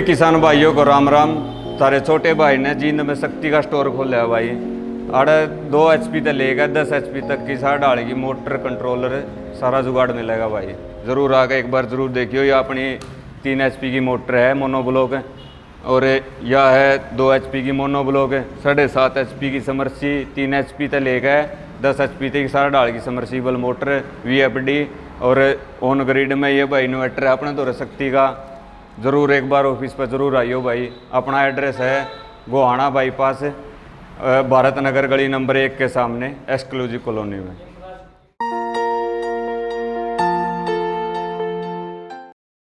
किसान भाइयों को राम राम। सारे छोटे भाई ने जींद में शक्ति का स्टोर खोला है भाई। अरे 2 HP तक लेगा 10 HP तक की सार डालेगी मोटर कंट्रोलर सारा जुगाड़ मिलेगा भाई। ज़रूर आके एक बार ज़रूर देखियो। यह अपनी 3 HP की मोटर है मोनोब्लॉक है, और यह है 2 HP की मोनोब्लॉक है, 7.5 HP की समर्सी, 3 HP तक लेगा 10 HP तक सारा डाल की समर्सिबल मोटर VFD, और ऑन ग्रिड में ये भाई इन्वर्टर है अपने तो शक्ति का। ज़रूर एक बार ऑफिस पर ज़रूर आइयो भाई। अपना एड्रेस है गोहाना बाईपास, भारत नगर गली नंबर 1 के सामने एक्सक्लूसिव कॉलोनी में।